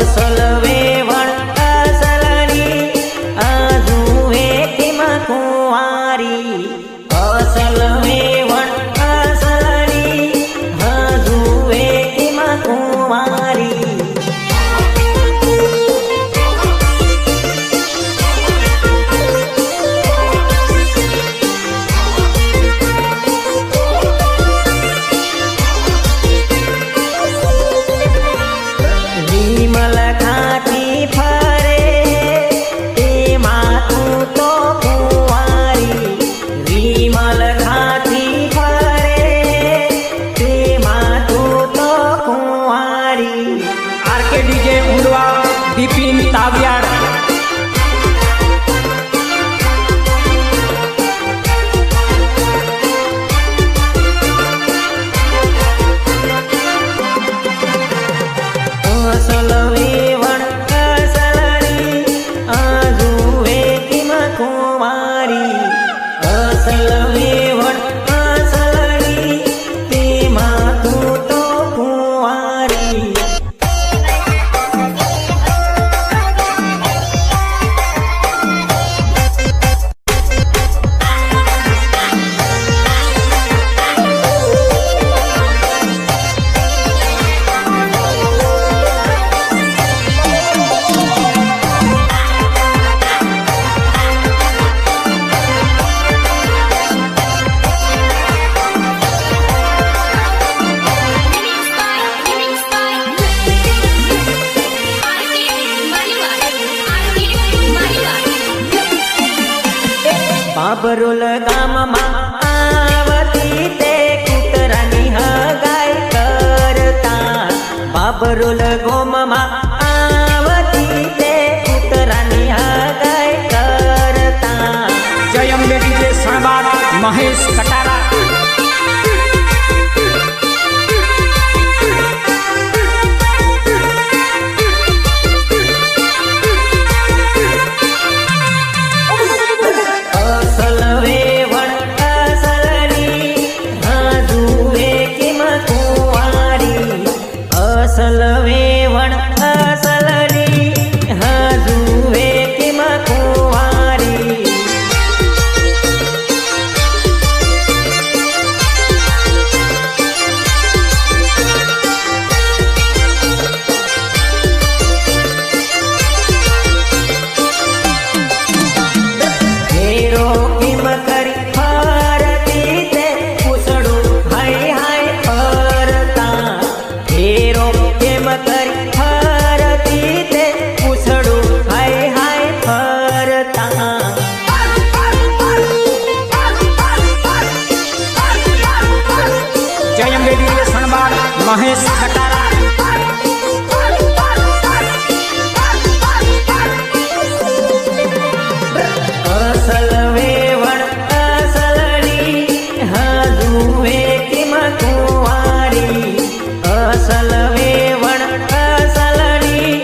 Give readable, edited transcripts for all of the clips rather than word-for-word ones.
અસલ વેવણ અસલની અજુએ કિમાં કુંવારી અસલ વેવણ અસલની હજુએ કિમાં કુંવારી વિમલ ખાતી ફરે તેમાં તું તો કુંવારી વિમલ ખાતી ફરે તેમાં તું તો કુંવારી આરકે ડીજે ઉંડવા બિપિન તાવિયાડ અસલ વેવણ અસલની અજુએ કિમાં કુંવારી અસલ વેવણ અસલની તેમાં તું તો કુંવારી બાબરોલ ગામમાં આવતી તે કૂતરાની હગાઈ કરતા બાબરોલ ગોમમાં આવતી તે કૂતરાની હગાઈ કરતા જય અંબે ડીજે સણબાદ મહેશ કટારા અસલ વેવણ અસલની હજુએ કિમાં કુંવારી અસલ વેવણ અસલની હજુએ કિમાં કુંવારી હેરો કિમ કરી ફરતી તે પૂછડું હાય હાય ફરતા હેરો કેમ કરી ફરતી તે પૂછડું હાય હાય ફરતા જય અંબે ડીજે સણબાદ મહેશ કટારા અસલ વેવણ અસલની હજુએ કિમાં કુંવારી અસલ વેવણ અસલની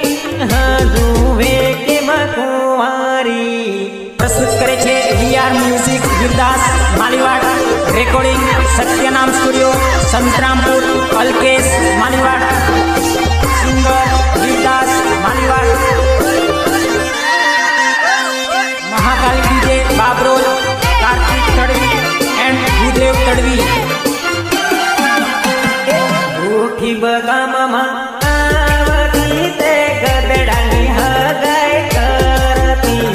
હજુએ કિમાં કુંવારી પ્રસ્તુત કરે છે VR music Girdas Maliwad recording Satyanam studio Santrampur Alkesh Maliwad singer Girdas Maliwad Mahakali DJ Babrol Kartik Tadvi and Bhudev Tadvi ભૂખી બગામમાં આવતી તે ગધડાની હગાઈ કરતી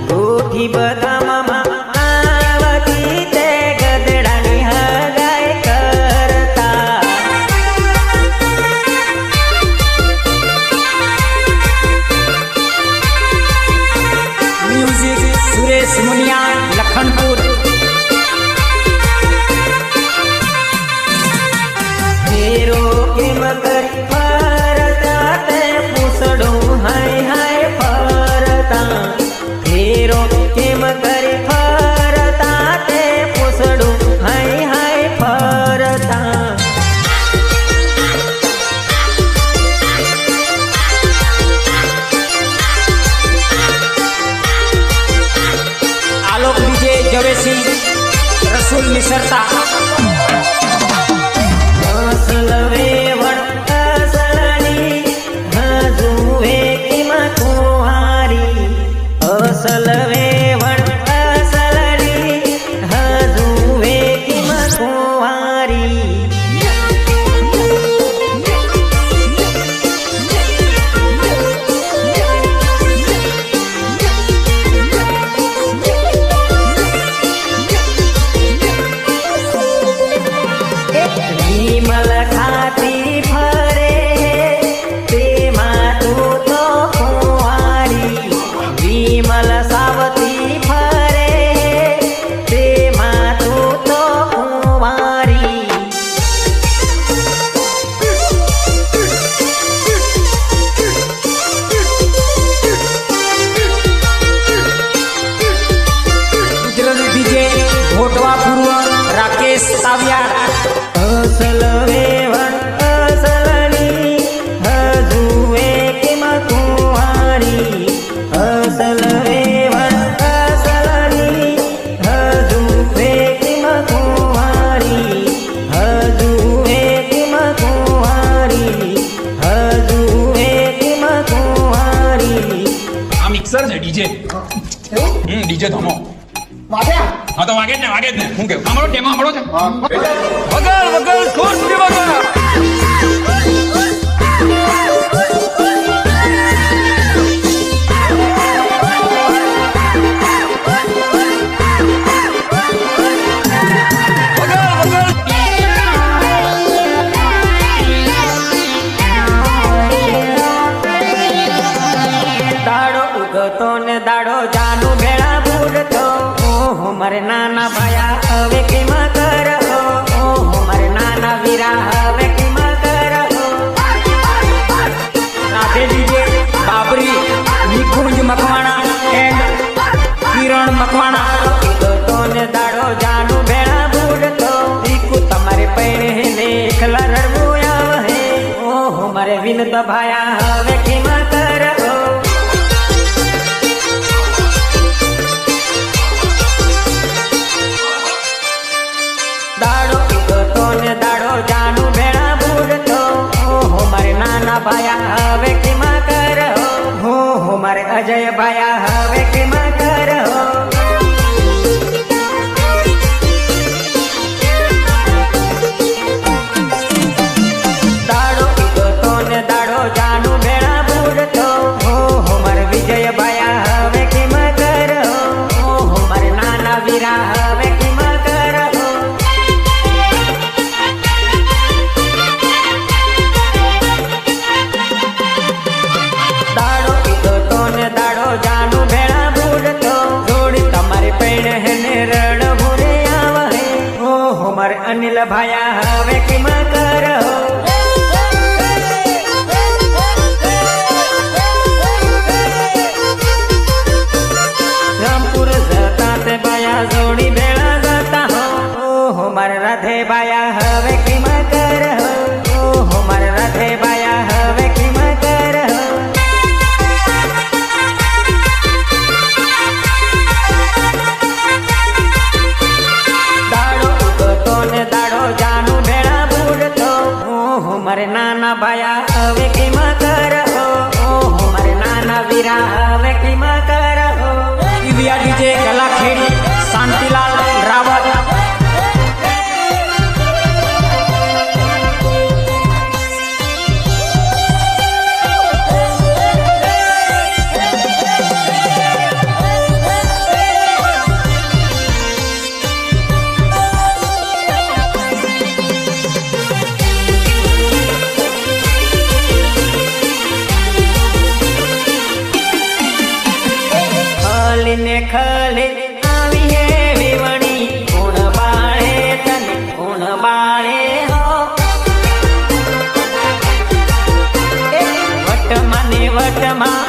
ભૂખી બગામમાં આવતી તે ગધડાની હગાઈ કરતા અસલ વેવણ અસલડી હજુ વેકીમાં કુંવારી વિમલ ખાતી ફરે તેમાં તું તો કુંવારી વિમલ સાવતી ફરે તેમાં તું તો કુંવારી ગુજરાતી ડીજે ઘોટવા પૂર્વ રાકેશ સાવિયાર. અસલ વેવણ અસલડી હજુ વેકીમાં કુંવારી અસલ વેવણ અસલડી હજુ વેકીમાં કુંવારી હજુ વેકીમાં કુંવારી હજુ વેકીમાં કુંવારી. આ મિક્સર છે ડીજે ડીજે ધમો હા તો વાગે જ ને શું કેવું સાંભળો ટેમો સાંભળો છે વગર વગર ખુશ વગર દાડો ઉગતો ને દાડો જાનું ભેળા બુડતો ઓહો મારે નાના ભાયા હવે કેમાં કરો ઓહો મારે નાના વીરા હવે કેમાં કરો. સાથે ડીજે બાબરી નિકુંજ મકવાણા એન્ડ કિરણ મકવાણા. ઉગતો ને દાડો જાનું ભેળા બુડતો દીકુ તમારે પૈણે ને એકલા રડવું આવે ઓહો મારે વિનત ભાયા હવે કેમાં કરો. દાડો ઉગતો ને દાડો જાનું ભેળા બુડતો ઓહો મારે નાના ભાયા હવે કેમાં કરો હો મારે અજય ભાયા હવે કેમાં કરો. દાડો ઉગતો ને દાડો જાનું ભેળા બુડતો ઓહો મારે વિજય ભાયા હવે કેમાં કરો ઓહો મારે નાના વીરા હવે કેમાં કરો. દાડો ઉગતો ને દાડો જાનું ભેળા બુડતો જોડી તમારી પૈણે હેને રડ ભૂરે આવે ઓહો મારે અનિલ ભાયા હવે કેમાં કરો. રામપુર જતા તે બાયા જોડી ભેળા જતા હો ઓહો મારે રાધે બાયા હવે કેમાં કરો ઓહો મારે રાધે બાયા હવે કેમાં કરો. દાડો ઉગતો ને દાડો જાનું ભેળા બુડતો ઓહો મારે નાના ભાયા હવે કેમાં કરો ઓહો મારે નાના વીરા હવે કેમાં કરો. ઇવિયા ડીજે કલાખેડી શાંતિલાલ રાવત. ખલીને ખલે આવી હે વેવણી કોણ બાળે તને કોણ બાળે હો વટમાં ને વટમાં